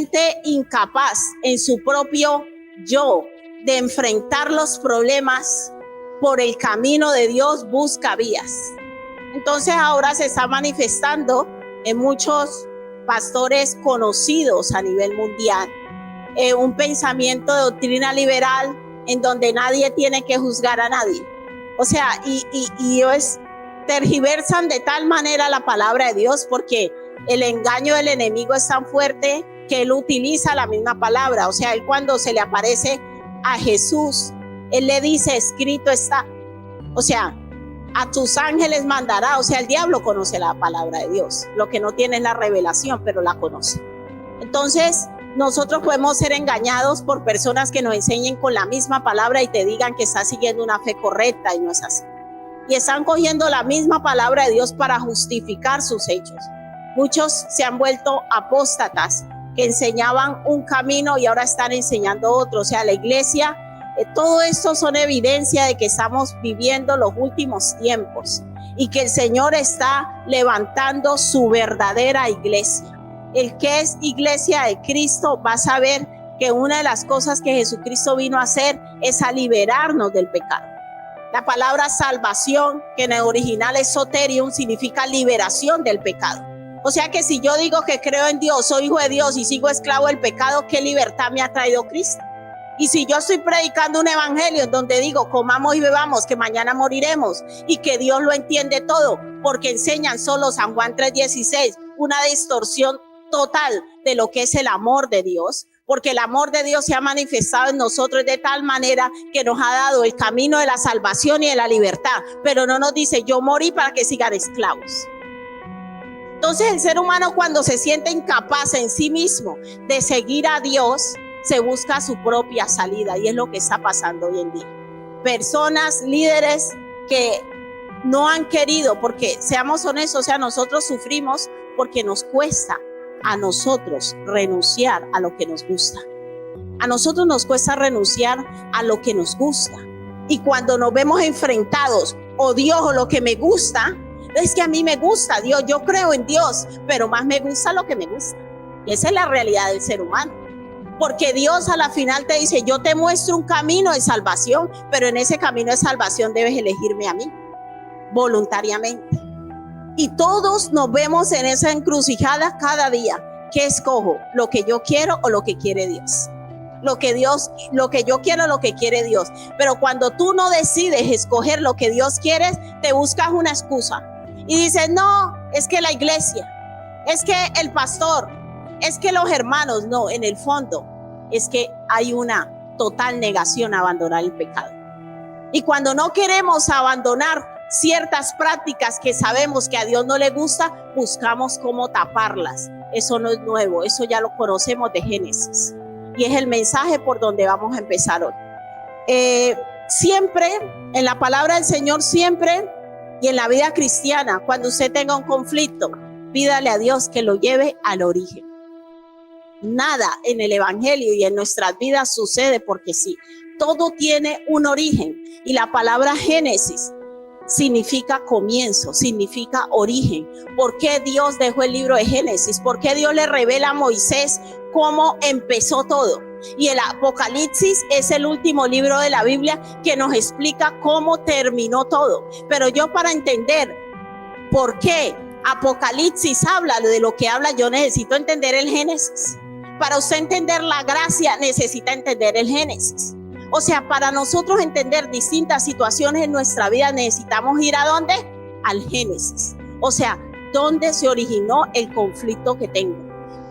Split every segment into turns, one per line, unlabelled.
siente incapaz en su propio yo de enfrentar los problemas, por el camino de Dios busca vías. Entonces ahora se está manifestando en muchos pastores conocidos a nivel mundial un pensamiento de doctrina liberal en donde nadie tiene que juzgar a nadie. O sea, y ellos tergiversan de tal manera la palabra de Dios, porque el engaño del enemigo es tan fuerte que él utiliza la misma palabra. O sea, él cuando se le aparece a Jesús, él le dice, escrito está. O sea, a tus ángeles mandará. O sea, el diablo conoce la palabra de Dios. Lo que no tiene es la revelación, pero la conoce. Entonces, nosotros podemos ser engañados por personas que nos enseñen con la misma palabra y te digan que estás siguiendo una fe correcta, y no es así. Y están cogiendo la misma palabra de Dios para justificar sus hechos. Muchos se han vuelto apóstatas que enseñaban un camino y ahora están enseñando otro. O sea, la iglesia, todo esto son evidencia de que estamos viviendo los últimos tiempos y que el Señor está levantando su verdadera iglesia. El que es iglesia de Cristo va a saber que una de las cosas que Jesucristo vino a hacer es a liberarnos del pecado. La palabra salvación, que en el original es soterium, significa liberación del pecado. O sea que si yo digo que creo en Dios, soy hijo de Dios y sigo esclavo del pecado, ¿qué libertad me ha traído Cristo? Y si yo estoy predicando un evangelio donde digo comamos y bebamos, que mañana moriremos y que Dios lo entiende todo, porque enseñan solo San Juan 3:16, una distorsión total de lo que es el amor de Dios, porque el amor de Dios se ha manifestado en nosotros de tal manera que nos ha dado el camino de la salvación y de la libertad, pero no nos dice yo morí para que sigan esclavos. Entonces el ser humano, cuando se siente incapaz en sí mismo de seguir a Dios, se busca su propia salida, y es lo que está pasando hoy en día. Personas, líderes que no han querido, porque seamos honestos, o sea, nosotros sufrimos porque nos cuesta a nosotros renunciar a lo que nos gusta. A nosotros nos cuesta renunciar a lo que nos gusta. Y cuando nos vemos enfrentados, o Dios o lo que me gusta, es que a mí me gusta Dios, yo creo en Dios, pero más me gusta lo que me gusta. Y esa es la realidad del ser humano. Porque Dios a la final te dice, yo te muestro un camino de salvación, pero en ese camino de salvación debes elegirme a mí, voluntariamente. Y todos nos vemos en esa encrucijada cada día. ¿Qué escojo? ¿Lo que yo quiero o lo que quiere Dios? Lo que yo quiero, lo que quiere Dios. Pero cuando tú no decides escoger lo que Dios quiere, te buscas una excusa. Y dices, no, es que la iglesia, es que el pastor, es que los hermanos. No, en el fondo es que hay una total negación a abandonar el pecado. Y cuando no queremos abandonar ciertas prácticas que sabemos que a Dios no le gusta, buscamos cómo taparlas. Eso no es nuevo, eso ya lo conocemos de Génesis. Y es el mensaje por donde vamos a empezar hoy. Siempre, en la palabra del Señor, siempre, y en la vida cristiana, cuando usted tenga un conflicto, pídale a Dios que lo lleve al origen. Nada en el evangelio y en nuestras vidas sucede porque sí. Todo tiene un origen, y la palabra Génesis significa comienzo, significa origen. ¿Por qué Dios dejó el libro de Génesis? ¿Por qué Dios le revela a Moisés cómo empezó todo? Y el Apocalipsis es el último libro de la Biblia que nos explica cómo terminó todo. Pero yo, para entender por qué Apocalipsis habla de lo que habla, yo necesito entender el Génesis. Para usted entender la gracia, necesita entender el Génesis. O sea, para nosotros entender distintas situaciones en nuestra vida, necesitamos ir ¿a dónde? Al Génesis. O sea, ¿dónde se originó el conflicto que tengo?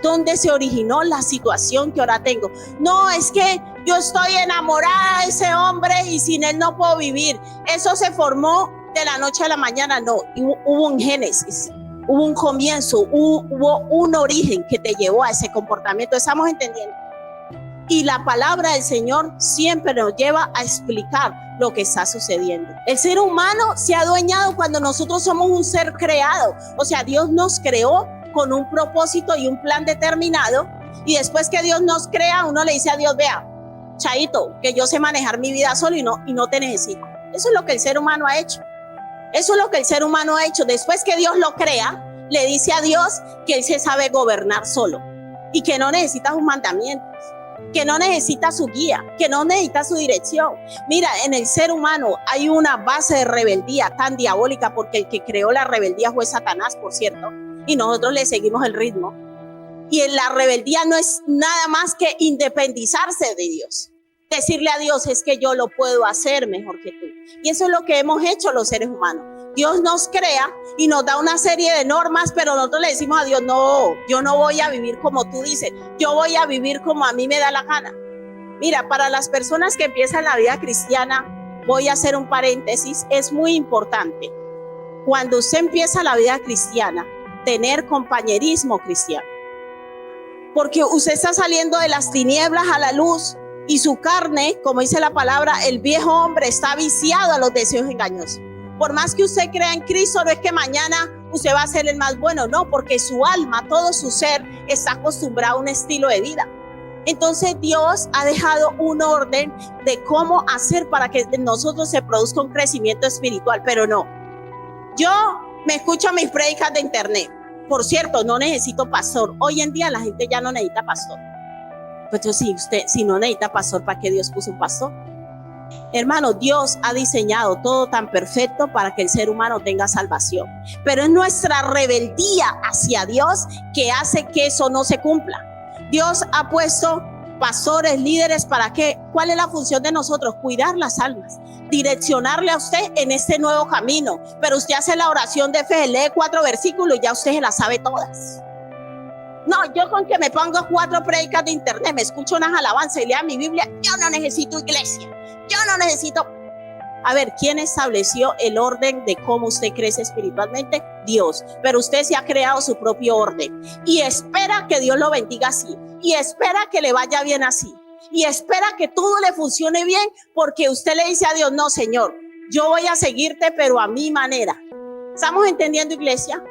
¿Dónde se originó la situación que ahora tengo? No, es que yo estoy enamorada de ese hombre y sin él no puedo vivir. Eso se formó de la noche a la mañana. No, hubo un Génesis, hubo un comienzo, hubo un origen que te llevó a ese comportamiento. ¿Estamos entendiendo? Y la palabra del Señor siempre nos lleva a explicar lo que está sucediendo. El ser humano se ha adueñado cuando nosotros somos un ser creado. O sea, Dios nos creó con un propósito y un plan determinado. Y después que Dios nos crea, uno le dice a Dios, vea, chaito, que yo sé manejar mi vida solo y no te necesito. Eso es lo que el ser humano ha hecho. Eso es lo que el ser humano ha hecho. Después que Dios lo crea, le dice a Dios que él se sabe gobernar solo. y que no necesita sus mandamientos, que no necesita su guía, que no necesita su dirección. Mira, en el ser humano hay una base de rebeldía tan diabólica, porque el que creó la rebeldía fue Satanás, por cierto, y nosotros le seguimos el ritmo. Y en la rebeldía no es nada más que independizarse de Dios. Decirle a Dios, es que yo lo puedo hacer mejor que tú. Y eso es lo que hemos hecho los seres humanos. Dios nos crea y nos da una serie de normas, pero nosotros le decimos a Dios, no, yo no voy a vivir como tú dices, yo voy a vivir como a mí me da la gana. Mira, para las personas que empiezan la vida cristiana, voy a hacer un paréntesis, es muy importante. Cuando usted empieza la vida cristiana, tener compañerismo cristiano. Porque usted está saliendo de las tinieblas a la luz y su carne, como dice la palabra, el viejo hombre está viciado a los deseos engañosos. Por más que usted crea en Cristo, no es que mañana usted va a ser el más bueno, no, porque su alma, todo su ser está acostumbrado a un estilo de vida. Entonces Dios ha dejado un orden de cómo hacer para que en nosotros se produzca un crecimiento espiritual, pero no. Yo me escucho mis prédicas de internet. Por cierto, no necesito pastor. Hoy en día la gente ya no necesita pastor. Pues entonces, si no necesita pastor, ¿para qué Dios puso un pastor? Hermano, Dios ha diseñado todo tan perfecto para que el ser humano tenga salvación. Pero es nuestra rebeldía hacia Dios que hace que eso no se cumpla. Dios ha puesto pastores, líderes, ¿para qué? ¿Cuál es la función de nosotros? Cuidar las almas, direccionarle a usted en este nuevo camino. Pero usted hace la oración de fe, lee 4 versículos y ya usted se las sabe todas. No, yo con que me pongo 4 prédicas de internet, me escucho unas alabanzas y lea mi Biblia, yo no necesito iglesia, yo no necesito. A ver, ¿quién estableció el orden de cómo usted crece espiritualmente? Dios. Pero usted se ha creado su propio orden y espera que Dios lo bendiga así, y espera que le vaya bien así, y espera que todo le funcione bien, porque usted le dice a Dios, no, Señor, yo voy a seguirte, pero a mi manera. ¿Estamos entendiendo, iglesia?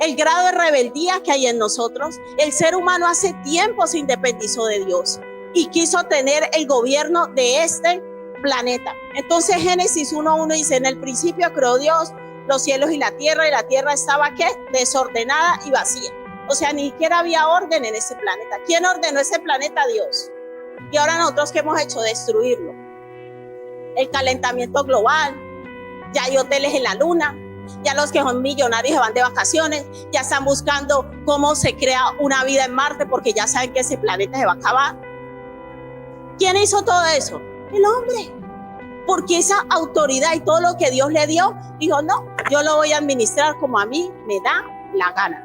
El grado de rebeldía que hay en nosotros. El ser humano hace tiempo se independizó de Dios y quiso tener el gobierno de este planeta. Entonces Génesis 1:1 dice, en el principio creó Dios los cielos y la tierra estaba ¿qué? Desordenada y vacía. O sea, ni siquiera había orden en ese planeta. ¿Quién ordenó ese planeta? Dios. Y ahora nosotros, ¿qué hemos hecho? Destruirlo. El calentamiento global, ya hay hoteles en la luna, ya los que son millonarios se van de vacaciones, ya están buscando cómo se crea una vida en Marte, porque ya saben que ese planeta se va a acabar. ¿Quién hizo todo eso? El hombre. Porque esa autoridad y todo lo que Dios le dio, dijo, no, yo lo voy a administrar como a mí me da la gana.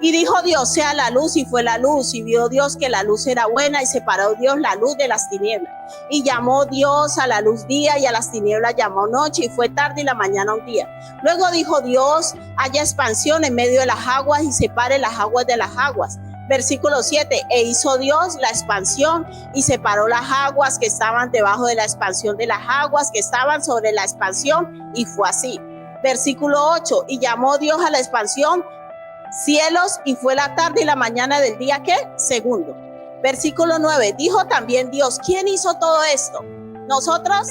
Y dijo Dios, sea la luz, y fue la luz, y vio Dios que la luz era buena, y separó Dios la luz de las tinieblas. Y llamó Dios a la luz día, y a las tinieblas llamó noche, y fue tarde y la mañana un día. Luego dijo Dios, haya expansión en medio de las aguas, y separe las aguas de las aguas. Versículo 7, e hizo Dios la expansión y separó las aguas que estaban debajo de la expansión de las aguas que estaban sobre la expansión, y fue así. Versículo 8, y llamó Dios a la expansión cielos, y fue la tarde y la mañana del día ¿qué? Segundo. Versículo 9, dijo también Dios, ¿quién hizo todo esto? ¿Nosotros?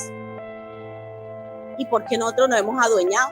¿Y por qué nosotros nos hemos adueñado?